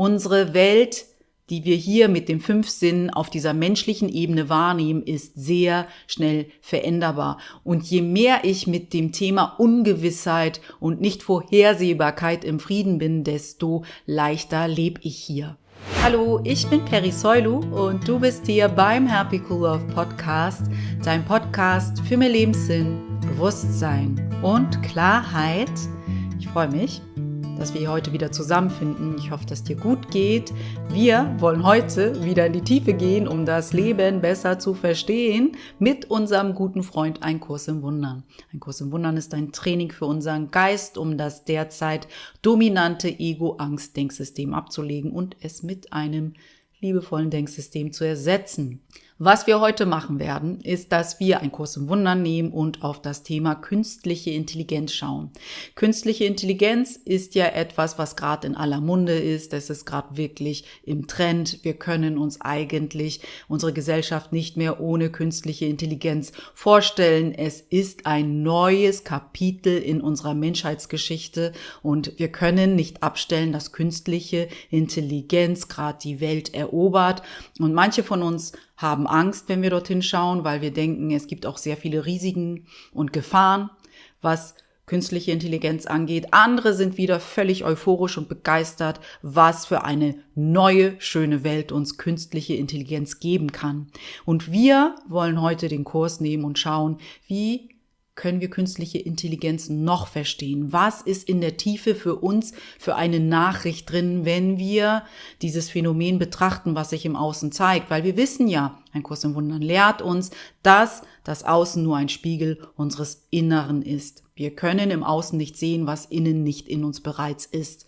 Unsere Welt, die wir hier mit den 5 Sinnen auf dieser menschlichen Ebene wahrnehmen, ist sehr schnell veränderbar. Und je mehr ich mit dem Thema Ungewissheit und Nichtvorhersehbarkeit im Frieden bin, desto leichter lebe ich hier. Hallo, ich bin Peri Soilu und du bist hier beim Happy Cool Love Podcast, dein Podcast für mehr Lebenssinn, Bewusstsein und Klarheit. Ich freue mich, dass wir hier heute wieder zusammenfinden. Ich hoffe, dass dir gut geht. Wir wollen heute wieder in die Tiefe gehen, um das Leben besser zu verstehen, mit unserem guten Freund Ein Kurs im Wundern. Ein Kurs im Wundern ist ein Training für unseren Geist, um das derzeit dominante Ego-Angst-Denksystem abzulegen und es mit einem liebevollen Denksystem zu ersetzen. Was wir heute machen werden, ist, dass wir einen Kurs im Wundern nehmen und auf das Thema künstliche Intelligenz schauen. Künstliche Intelligenz ist ja etwas, was gerade in aller Munde ist. Das ist gerade wirklich im Trend. Wir können uns eigentlich unsere Gesellschaft nicht mehr ohne künstliche Intelligenz vorstellen. Es ist ein neues Kapitel in unserer Menschheitsgeschichte und wir können nicht abstellen, dass künstliche Intelligenz gerade die Welt erobert. Und manche von uns haben Angst, wenn wir dorthin schauen, weil wir denken, es gibt auch sehr viele Risiken und Gefahren, was künstliche Intelligenz angeht. Andere sind wieder völlig euphorisch und begeistert, was für eine neue, schöne Welt uns künstliche Intelligenz geben kann. Und wir wollen heute den Kurs nehmen und schauen, wie können wir künstliche Intelligenz noch verstehen? Was ist in der Tiefe für uns für eine Nachricht drin, wenn wir dieses Phänomen betrachten, was sich im Außen zeigt? Weil wir wissen ja, ein Kurs im Wundern lehrt uns, dass das Außen nur ein Spiegel unseres Inneren ist. Wir können im Außen nicht sehen, was innen nicht in uns bereits ist.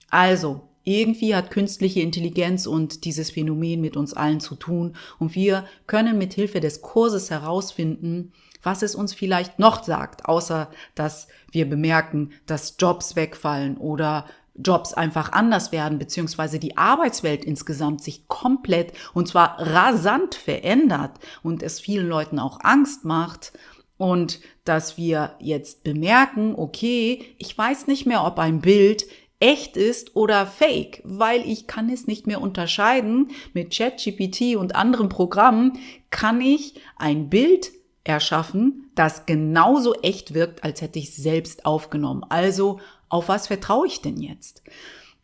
Also, irgendwie hat künstliche Intelligenz und dieses Phänomen mit uns allen zu tun und wir können mit Hilfe des Kurses herausfinden, was es uns vielleicht noch sagt, außer dass wir bemerken, dass Jobs wegfallen oder Jobs einfach anders werden, beziehungsweise die Arbeitswelt insgesamt sich komplett und zwar rasant verändert und es vielen Leuten auch Angst macht. Und dass wir jetzt bemerken, okay, ich weiß nicht mehr, ob ein Bild echt ist oder fake, weil ich kann es nicht mehr unterscheiden. Mit ChatGPT und anderen Programmen kann ich ein Bild erschaffen, das genauso echt wirkt, als hätte ich es selbst aufgenommen. Also, auf was vertraue ich denn jetzt?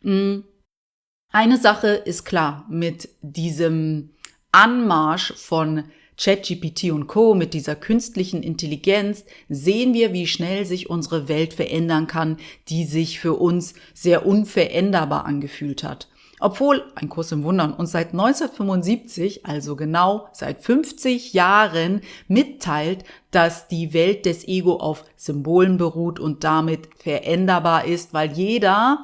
Eine Sache ist klar, mit diesem Anmarsch von ChatGPT und Co., mit dieser künstlichen Intelligenz, sehen wir, wie schnell sich unsere Welt verändern kann, die sich für uns sehr unveränderbar angefühlt hat. Obwohl ein Kurs im Wundern uns seit 1975, also genau seit 50 Jahren, mitteilt, dass die Welt des Ego auf Symbolen beruht und damit veränderbar ist, weil jeder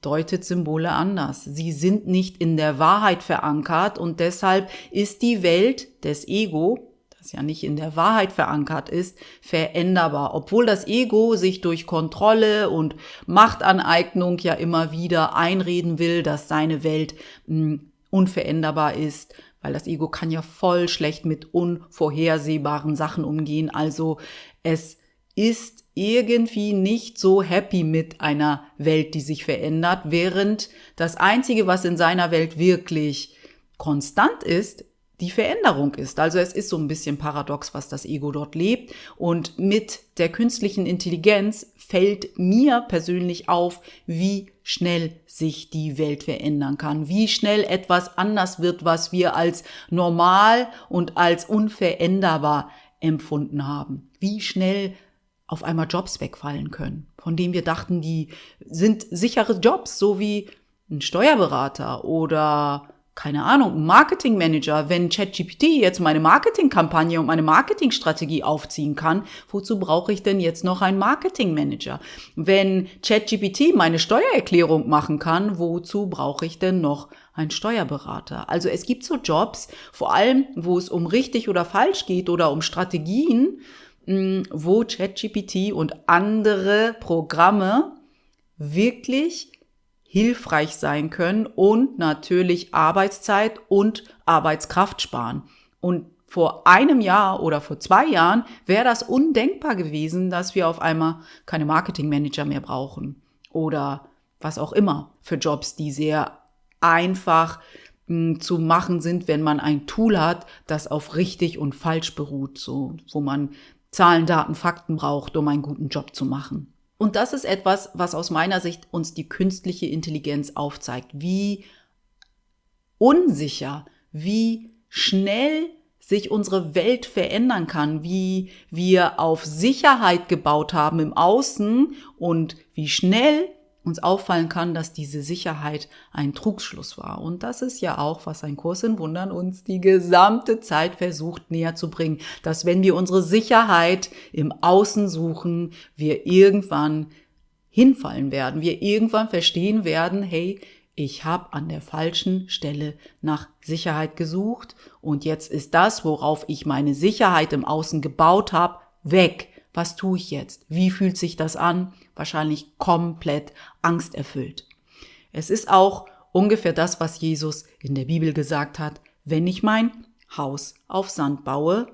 deutet Symbole anders. Sie sind nicht in der Wahrheit verankert und deshalb ist die Welt des Ego, das ja nicht in der Wahrheit verankert ist, veränderbar. Obwohl das Ego sich durch Kontrolle und Machtaneignung ja immer wieder einreden will, dass seine Welt unveränderbar ist, weil das Ego kann ja voll schlecht mit unvorhersehbaren Sachen umgehen. Also es ist irgendwie nicht so happy mit einer Welt, die sich verändert, während das Einzige, was in seiner Welt wirklich konstant ist, die Veränderung ist. Also es ist so ein bisschen paradox, was das Ego dort lebt. Und mit der künstlichen Intelligenz fällt mir persönlich auf, wie schnell sich die Welt verändern kann, wie schnell etwas anders wird, was wir als normal und als unveränderbar empfunden haben. Wie schnell auf einmal Jobs wegfallen können, von denen wir dachten, die sind sichere Jobs, so wie ein Steuerberater oder keine Ahnung, ein Marketingmanager. Wenn ChatGPT jetzt meine Marketingkampagne und meine Marketingstrategie aufziehen kann, wozu brauche ich denn jetzt noch einen Marketingmanager? Wenn ChatGPT meine Steuererklärung machen kann, wozu brauche ich denn noch einen Steuerberater? Also es gibt so Jobs, vor allem, wo es um richtig oder falsch geht oder um Strategien, wo ChatGPT und andere Programme wirklich hilfreich sein können und natürlich Arbeitszeit und Arbeitskraft sparen. Und vor einem Jahr oder vor 2 Jahren wäre das undenkbar gewesen, dass wir auf einmal keine Marketingmanager mehr brauchen oder was auch immer für Jobs, die sehr einfach zu machen sind, wenn man ein Tool hat, das auf richtig und falsch beruht, so, wo man Zahlen, Daten, Fakten braucht, um einen guten Job zu machen. Und das ist etwas, was aus meiner Sicht uns die künstliche Intelligenz aufzeigt, wie unsicher, wie schnell sich unsere Welt verändern kann, wie wir auf Sicherheit gebaut haben im Außen und wie schnell uns auffallen kann, dass diese Sicherheit ein Trugschluss war. Und das ist ja auch, was ein Kurs in Wundern uns die gesamte Zeit versucht näher zu bringen, dass wenn wir unsere Sicherheit im Außen suchen, wir irgendwann hinfallen werden, wir irgendwann verstehen werden, hey, ich habe an der falschen Stelle nach Sicherheit gesucht und jetzt ist das, worauf ich meine Sicherheit im Außen gebaut habe, weg. Was tue ich jetzt? Wie fühlt sich das an? Wahrscheinlich komplett angsterfüllt. Es ist auch ungefähr das, was Jesus in der Bibel gesagt hat. Wenn ich mein Haus auf Sand baue,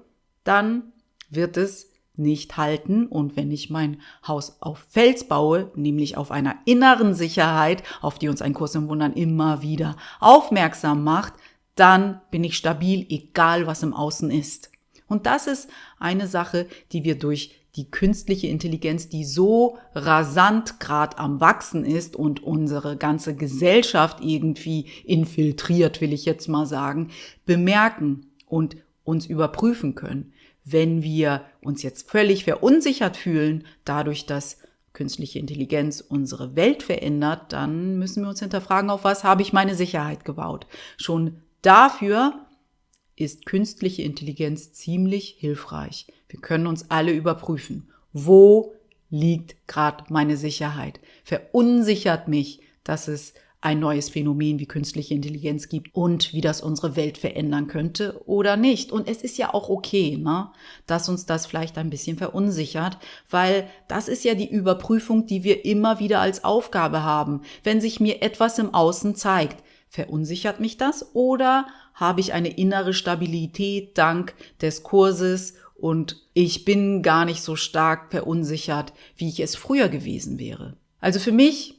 dann wird es nicht halten. Und wenn ich mein Haus auf Fels baue, nämlich auf einer inneren Sicherheit, auf die uns ein Kurs im Wundern immer wieder aufmerksam macht, dann bin ich stabil, egal was im Außen ist. Und das ist eine Sache, die wir durch die künstliche Intelligenz, die so rasant gerade am Wachsen ist und unsere ganze Gesellschaft irgendwie infiltriert, will ich jetzt mal sagen, bemerken und uns überprüfen können. Wenn wir uns jetzt völlig verunsichert fühlen, dadurch, dass künstliche Intelligenz unsere Welt verändert, dann müssen wir uns hinterfragen, auf was habe ich meine Sicherheit gebaut. Schon dafür ist künstliche Intelligenz ziemlich hilfreich. Wir können uns alle überprüfen. Wo liegt gerade meine Sicherheit? Verunsichert mich, dass es ein neues Phänomen wie künstliche Intelligenz gibt und wie das unsere Welt verändern könnte oder nicht. Und es ist ja auch okay, ne, dass uns das vielleicht ein bisschen verunsichert, weil das ist ja die Überprüfung, die wir immer wieder als Aufgabe haben. Wenn sich mir etwas im Außen zeigt, verunsichert mich das oder habe ich eine innere Stabilität dank des Kurses und ich bin gar nicht so stark verunsichert, wie ich es früher gewesen wäre. Also für mich,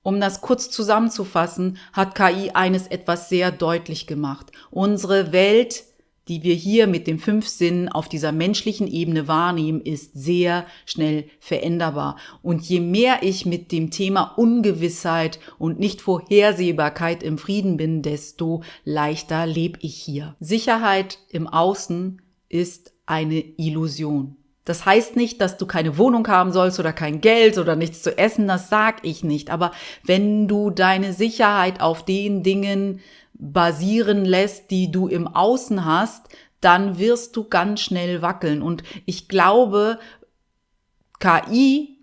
um das kurz zusammenzufassen, hat KI eines etwas sehr deutlich gemacht. Unsere Welt, die wir hier mit den 5 Sinnen auf dieser menschlichen Ebene wahrnehmen, ist sehr schnell veränderbar. Und je mehr ich mit dem Thema Ungewissheit und Nichtvorhersehbarkeit im Frieden bin, desto leichter lebe ich hier. Sicherheit im Außen ist eine Illusion. Das heißt nicht, dass du keine Wohnung haben sollst oder kein Geld oder nichts zu essen, das sag ich nicht. Aber wenn du deine Sicherheit auf den Dingen basieren lässt, die du im Außen hast, dann wirst du ganz schnell wackeln. Und ich glaube, KI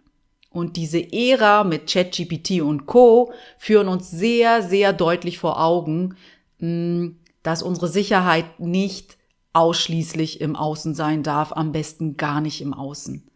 und diese Ära mit ChatGPT und Co. führen uns sehr, sehr deutlich vor Augen, dass unsere Sicherheit nicht ausschließlich im Außen sein darf, am besten gar nicht im Außen,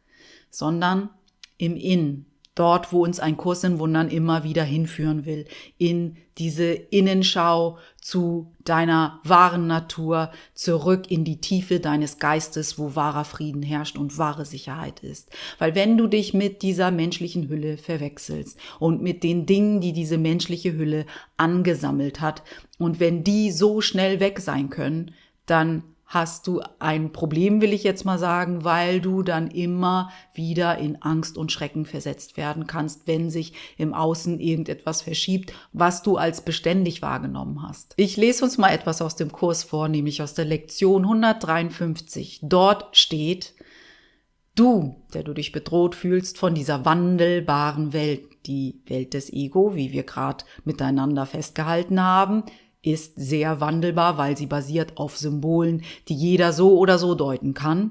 sondern im Innen. Dort, wo uns ein Kurs in Wundern immer wieder hinführen will, in diese Innenschau zu deiner wahren Natur, zurück in die Tiefe deines Geistes, wo wahrer Frieden herrscht und wahre Sicherheit ist. Weil wenn du dich mit dieser menschlichen Hülle verwechselst und mit den Dingen, die diese menschliche Hülle angesammelt hat, und wenn die so schnell weg sein können, dann hast du ein Problem, will ich jetzt mal sagen, weil du dann immer wieder in Angst und Schrecken versetzt werden kannst, wenn sich im Außen irgendetwas verschiebt, was du als beständig wahrgenommen hast. Ich lese uns mal etwas aus dem Kurs vor, nämlich aus der Lektion 153. Dort steht: Du, der du dich bedroht fühlst von dieser wandelbaren Welt, die Welt des Ego, wie wir gerade miteinander festgehalten haben, ist sehr wandelbar, weil sie basiert auf Symbolen, die jeder so oder so deuten kann.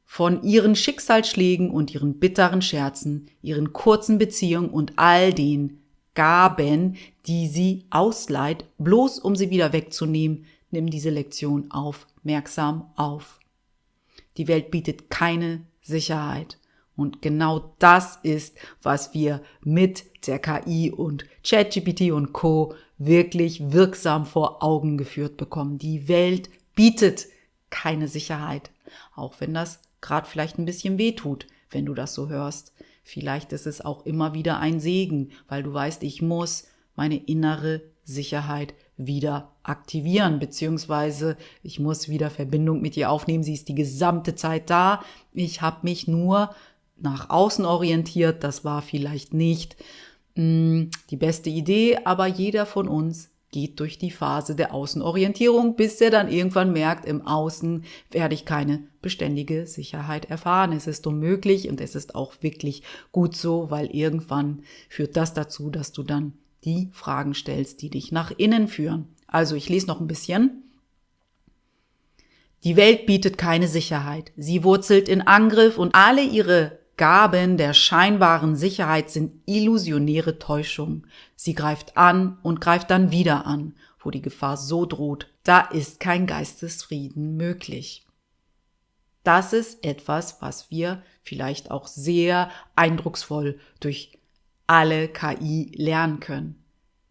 Von ihren Schicksalsschlägen und ihren bitteren Scherzen, ihren kurzen Beziehungen und all den Gaben, die sie ausleiht, bloß um sie wieder wegzunehmen, nimm diese Lektion aufmerksam auf. Die Welt bietet keine Sicherheit. Und genau das ist, was wir mit der KI und ChatGPT und Co. wirklich wirksam vor Augen geführt bekommen. Die Welt bietet keine Sicherheit, auch wenn das gerade vielleicht ein bisschen wehtut, wenn du das so hörst. Vielleicht ist es auch immer wieder ein Segen, weil du weißt, ich muss meine innere Sicherheit wieder aktivieren, beziehungsweise ich muss wieder Verbindung mit ihr aufnehmen. Sie ist die gesamte Zeit da. Ich habe mich nur nach außen orientiert. Das war vielleicht nicht die beste Idee, aber jeder von uns geht durch die Phase der Außenorientierung, bis er dann irgendwann merkt, im Außen werde ich keine beständige Sicherheit erfahren. Es ist unmöglich und es ist auch wirklich gut so, weil irgendwann führt das dazu, dass du dann die Fragen stellst, die dich nach innen führen. Also ich lese noch ein bisschen. Die Welt bietet keine Sicherheit. Sie wurzelt in Angriff und alle ihre Gaben der scheinbaren Sicherheit sind illusionäre Täuschung. Sie greift an und greift dann wieder an, wo die Gefahr so droht. Da ist kein Geistesfrieden möglich. Das ist etwas, was wir vielleicht auch sehr eindrucksvoll durch alle KI lernen können.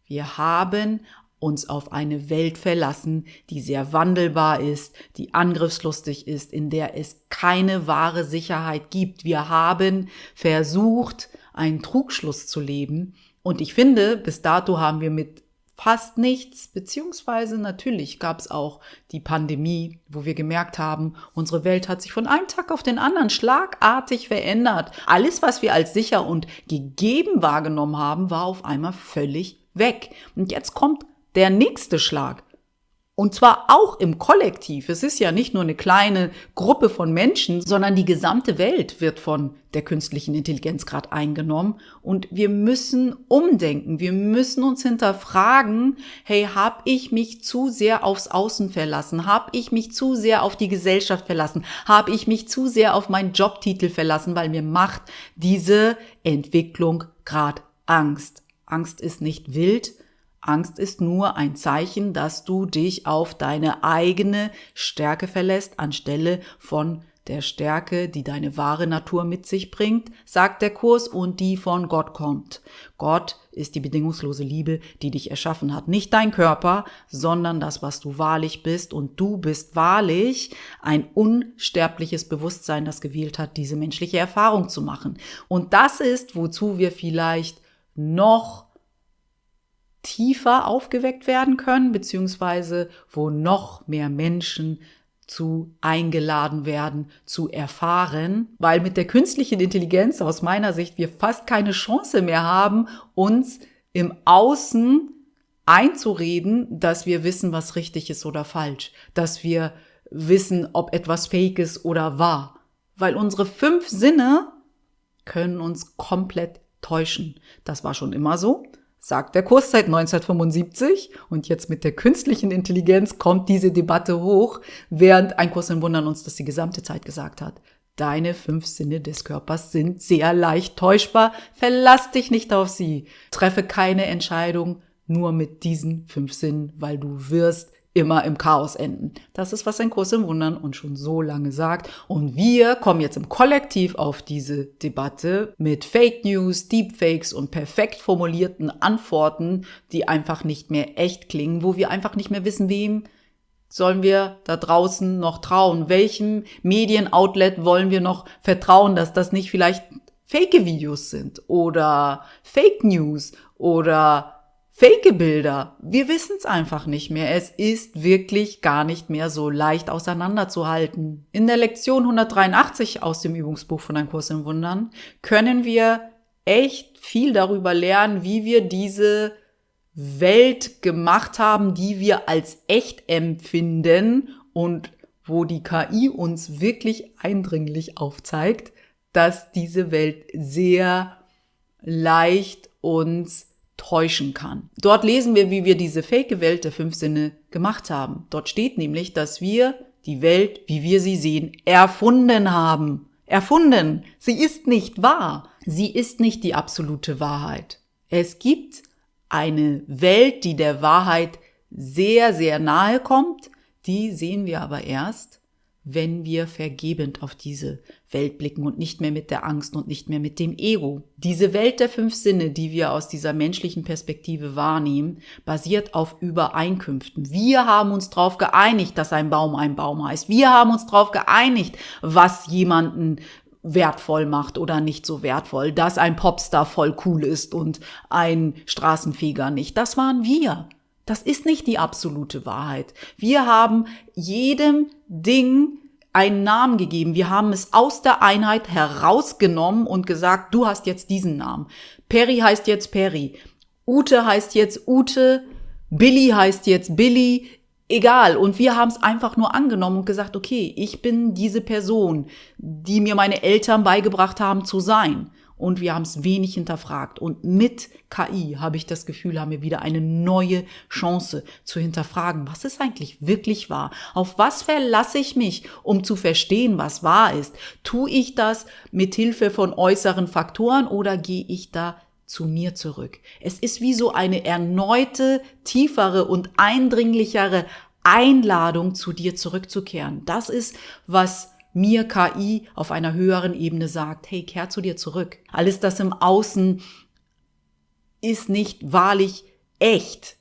Wir haben uns auf eine Welt verlassen, die sehr wandelbar ist, die angriffslustig ist, in der es keine wahre Sicherheit gibt. Wir haben versucht, einen Trugschluss zu leben. Und ich finde, bis dato haben wir mit fast nichts, beziehungsweise natürlich gab es auch die Pandemie, wo wir gemerkt haben, unsere Welt hat sich von einem Tag auf den anderen schlagartig verändert. Alles, was wir als sicher und gegeben wahrgenommen haben, war auf einmal völlig weg. Und jetzt kommt der nächste Schlag. Und zwar auch im Kollektiv. Es ist ja nicht nur eine kleine Gruppe von Menschen, sondern die gesamte Welt wird von der künstlichen Intelligenz gerade eingenommen. Und wir müssen umdenken. Wir müssen uns hinterfragen, hey, habe ich mich zu sehr aufs Außen verlassen? Habe ich mich zu sehr auf die Gesellschaft verlassen? Habe ich mich zu sehr auf meinen Jobtitel verlassen? Weil mir macht diese Entwicklung gerade Angst. Angst ist nicht wild. Angst ist nur ein Zeichen, dass du dich auf deine eigene Stärke verlässt, anstelle von der Stärke, die deine wahre Natur mit sich bringt, sagt der Kurs, und die von Gott kommt. Gott ist die bedingungslose Liebe, die dich erschaffen hat. Nicht dein Körper, sondern das, was du wahrlich bist. Und du bist wahrlich ein unsterbliches Bewusstsein, das gewählt hat, diese menschliche Erfahrung zu machen. Und das ist, wozu wir vielleicht noch tiefer aufgeweckt werden können, beziehungsweise wo noch mehr Menschen zu eingeladen werden, zu erfahren, weil mit der künstlichen Intelligenz aus meiner Sicht wir fast keine Chance mehr haben, uns im Außen einzureden, dass wir wissen, was richtig ist oder falsch, dass wir wissen, ob etwas fake ist oder wahr, weil unsere 5 Sinne können uns komplett täuschen. Das war schon immer so, sagt der Kurs seit 1975, und jetzt mit der künstlichen Intelligenz kommt diese Debatte hoch, während ein Kurs in Wundern uns das die gesamte Zeit gesagt hat. Deine 5 Sinne des Körpers sind sehr leicht täuschbar, verlass dich nicht auf sie. Treffe keine Entscheidung nur mit diesen 5 Sinnen, weil du wirst immer im Chaos enden. Das ist, was ein Kurs im Wundern uns schon so lange sagt. Und wir kommen jetzt im Kollektiv auf diese Debatte mit Fake News, Deepfakes und perfekt formulierten Antworten, die einfach nicht mehr echt klingen, wo wir einfach nicht mehr wissen, wem sollen wir da draußen noch trauen? Welchem Medienoutlet wollen wir noch vertrauen, dass das nicht vielleicht Fake-Videos sind oder Fake News oder Fake-Bilder? Wir wissen es einfach nicht mehr. Es ist wirklich gar nicht mehr so leicht auseinanderzuhalten. In der Lektion 183 aus dem Übungsbuch von Ein Kurs in Wundern können wir echt viel darüber lernen, wie wir diese Welt gemacht haben, die wir als echt empfinden und wo die KI uns wirklich eindringlich aufzeigt, dass diese Welt sehr leicht uns täuschen kann. Dort lesen wir, wie wir diese fake-Welt der 5 Sinne gemacht haben. Dort steht nämlich, dass wir die Welt, wie wir sie sehen, erfunden haben. Erfunden. Sie ist nicht wahr. Sie ist nicht die absolute Wahrheit. Es gibt eine Welt, die der Wahrheit sehr, sehr nahe kommt. Die sehen wir aber erst, wenn wir vergebend auf diese Welt blicken und nicht mehr mit der Angst und nicht mehr mit dem Ego. Diese Welt der 5 Sinne, die wir aus dieser menschlichen Perspektive wahrnehmen, basiert auf Übereinkünften. Wir haben uns darauf geeinigt, dass ein Baum heißt. Wir haben uns darauf geeinigt, was jemanden wertvoll macht oder nicht so wertvoll, dass ein Popstar voll cool ist und ein Straßenfeger nicht. Das waren wir. Das ist nicht die absolute Wahrheit. Wir haben jedem Ding einen Namen gegeben. Wir haben es aus der Einheit herausgenommen und gesagt, du hast jetzt diesen Namen. Peri heißt jetzt Peri. Ute heißt jetzt Ute. Billy heißt jetzt Billy. Egal. Und wir haben es einfach nur angenommen und gesagt, okay, ich bin diese Person, die mir meine Eltern beigebracht haben zu sein. Und wir haben es wenig hinterfragt. Und mit KI habe ich das Gefühl, haben wir wieder eine neue Chance zu hinterfragen. Was ist eigentlich wirklich wahr? Auf was verlasse ich mich, um zu verstehen, was wahr ist? Tue ich das mit Hilfe von äußeren Faktoren oder gehe ich da zu mir zurück? Es ist wie so eine erneute, tiefere und eindringlichere Einladung, zu dir zurückzukehren. Das ist, was mir KI auf einer höheren Ebene sagt, hey, kehr zu dir zurück. Alles das im Außen ist nicht wahrlich echt.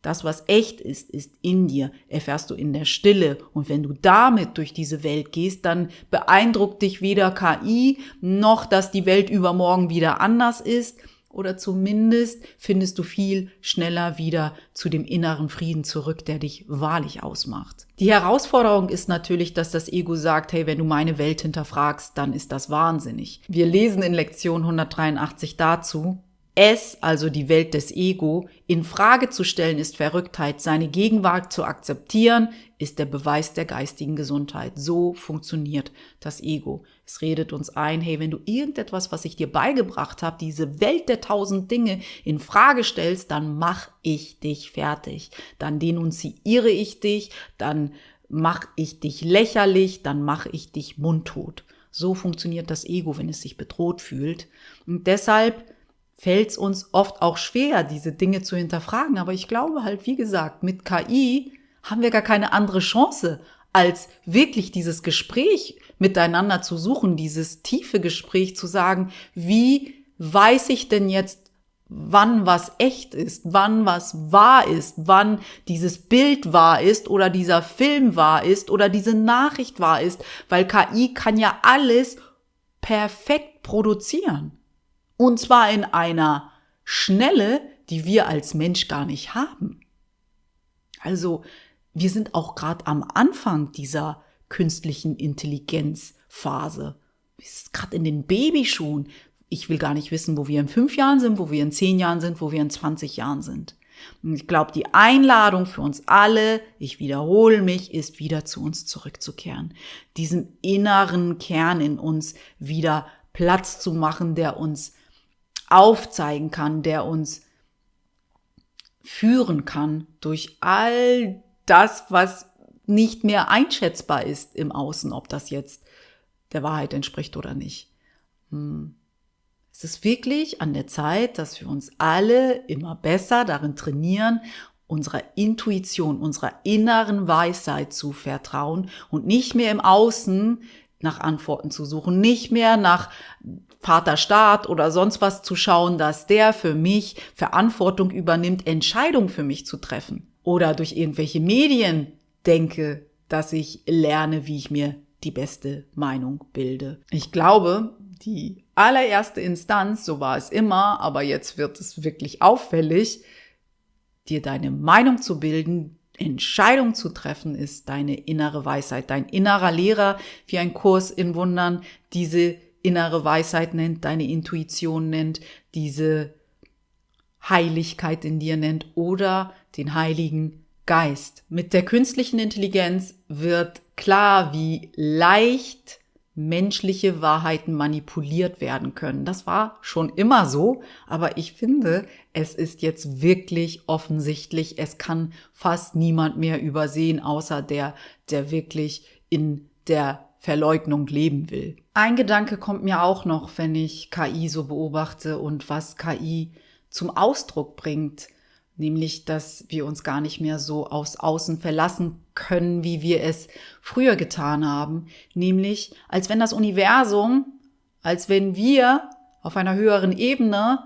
Das, was echt ist, ist in dir, erfährst du in der Stille. Und wenn du damit durch diese Welt gehst, dann beeindruckt dich weder KI, noch dass die Welt übermorgen wieder anders ist. Oder zumindest findest du viel schneller wieder zu dem inneren Frieden zurück, der dich wahrlich ausmacht. Die Herausforderung ist natürlich, dass das Ego sagt, hey, wenn du meine Welt hinterfragst, dann ist das wahnsinnig. Wir lesen in Lektion 183 dazu, es, also die Welt des Ego, in Frage zu stellen ist Verrücktheit. Seine Gegenwart zu akzeptieren ist der Beweis der geistigen Gesundheit. So funktioniert das Ego. Es redet uns ein, hey, wenn du irgendetwas, was ich dir beigebracht habe, diese Welt der 1000 Dinge in Frage stellst, dann mach ich dich fertig. Dann denunziere ich dich, dann mach ich dich lächerlich, dann mache ich dich mundtot. So funktioniert das Ego, wenn es sich bedroht fühlt. Und deshalb fällt es uns oft auch schwer, diese Dinge zu hinterfragen. Aber ich glaube halt, wie gesagt, mit KI haben wir gar keine andere Chance, als wirklich dieses Gespräch miteinander zu suchen, dieses tiefe Gespräch zu sagen, wie weiß ich denn jetzt, wann was echt ist, wann was wahr ist, wann dieses Bild wahr ist oder dieser Film wahr ist oder diese Nachricht wahr ist, weil KI kann ja alles perfekt produzieren. Und zwar in einer Schnelle, die wir als Mensch gar nicht haben. Also wir sind auch gerade am Anfang dieser künstlichen Intelligenzphase. Wir sind gerade in den Babyschuhen. Ich will gar nicht wissen, wo wir in 5 Jahren sind, wo wir in 10 Jahren sind, wo wir in 20 Jahren sind. Und ich glaube, die Einladung für uns alle, ich wiederhole mich, ist wieder zu uns zurückzukehren. Diesem inneren Kern in uns wieder Platz zu machen, der uns aufzeigen kann, der uns führen kann durch all das, was nicht mehr einschätzbar ist im Außen, ob das jetzt der Wahrheit entspricht oder nicht. Es ist wirklich an der Zeit, dass wir uns alle immer besser darin trainieren, unserer Intuition, unserer inneren Weisheit zu vertrauen und nicht mehr im Außen nach Antworten zu suchen, nicht mehr nach Vater Staat oder sonst was zu schauen, dass der für mich Verantwortung übernimmt, Entscheidungen für mich zu treffen. Oder durch irgendwelche Medien denke, dass ich lerne, wie ich mir die beste Meinung bilde. Ich glaube, die allererste Instanz, so war es immer, aber jetzt wird es wirklich auffällig, dir deine Meinung zu bilden, Entscheidung zu treffen, ist deine innere Weisheit. Dein innerer Lehrer, wie ein Kurs in Wundern, diese innere Weisheit nennt, deine Intuition nennt, diese Heiligkeit in dir nennt oder den Heiligen Geist. Mit der künstlichen Intelligenz wird klar, wie leicht menschliche Wahrheiten manipuliert werden können. Das war schon immer so, aber ich finde, es ist jetzt wirklich offensichtlich. Es kann fast niemand mehr übersehen, außer der wirklich in der Verleugnung leben will. Ein Gedanke kommt mir auch noch, wenn ich KI so beobachte und was KI zum Ausdruck bringt, nämlich, dass wir uns gar nicht mehr so aufs Außen verlassen können, wie wir es früher getan haben, nämlich als wenn das Universum, als wenn wir auf einer höheren Ebene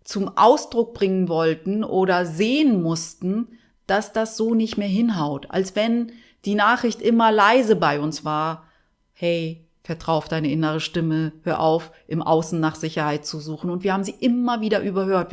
zum Ausdruck bringen wollten oder sehen mussten, dass das so nicht mehr hinhaut, als wenn die Nachricht immer leise bei uns war, hey, Vertrau auf deine innere Stimme, hör auf, im Außen nach Sicherheit zu suchen. Und wir haben sie immer wieder überhört,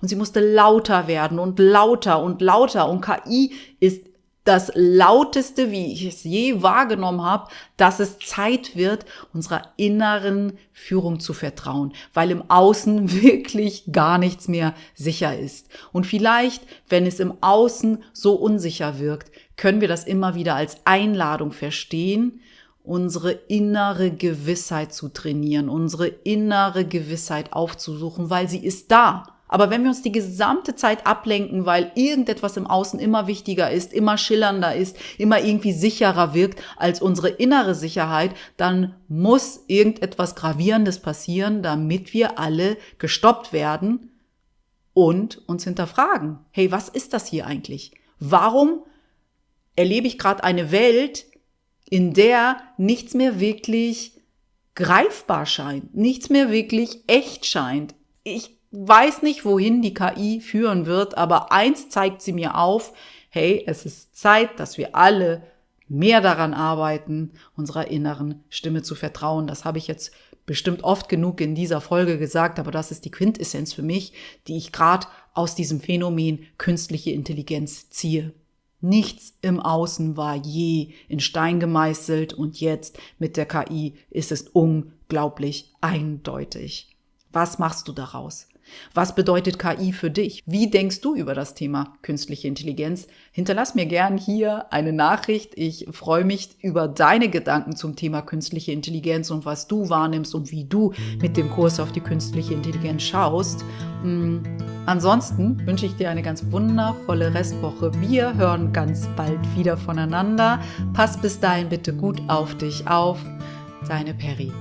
und sie musste lauter werden und lauter und lauter. Und KI ist das Lauteste, wie ich es je wahrgenommen habe, dass es Zeit wird, unserer inneren Führung zu vertrauen, weil im Außen wirklich gar nichts mehr sicher ist. Und vielleicht, wenn es im Außen so unsicher wirkt, können wir das immer wieder als Einladung verstehen, unsere innere Gewissheit zu trainieren, unsere innere Gewissheit aufzusuchen, weil sie ist da. Aber wenn wir uns die gesamte Zeit ablenken, weil irgendetwas im Außen immer wichtiger ist, immer schillernder ist, immer irgendwie sicherer wirkt als unsere innere Sicherheit, dann muss irgendetwas Gravierendes passieren, damit wir alle gestoppt werden und uns hinterfragen. Hey, was ist das hier eigentlich? Warum erlebe ich gerade eine Welt, in der nichts mehr wirklich greifbar scheint, nichts mehr wirklich echt scheint? Ich weiß nicht, wohin die KI führen wird, aber eins zeigt sie mir auf: hey, es ist Zeit, dass wir alle mehr daran arbeiten, unserer inneren Stimme zu vertrauen. Das habe ich jetzt bestimmt oft genug in dieser Folge gesagt, aber das ist die Quintessenz für mich, die ich gerade aus diesem Phänomen künstliche Intelligenz ziehe. Nichts im Außen war je in Stein gemeißelt und jetzt mit der KI ist es unglaublich eindeutig. Was machst du daraus? Was bedeutet KI für dich? Wie denkst du über das Thema künstliche Intelligenz? Hinterlass mir gern hier eine Nachricht. Ich freue mich über deine Gedanken zum Thema künstliche Intelligenz und was du wahrnimmst und wie du mit dem Kurs auf die künstliche Intelligenz schaust. Ansonsten wünsche ich dir eine ganz wundervolle Restwoche. Wir hören ganz bald wieder voneinander. Pass bis dahin bitte gut auf dich auf. Deine Peri.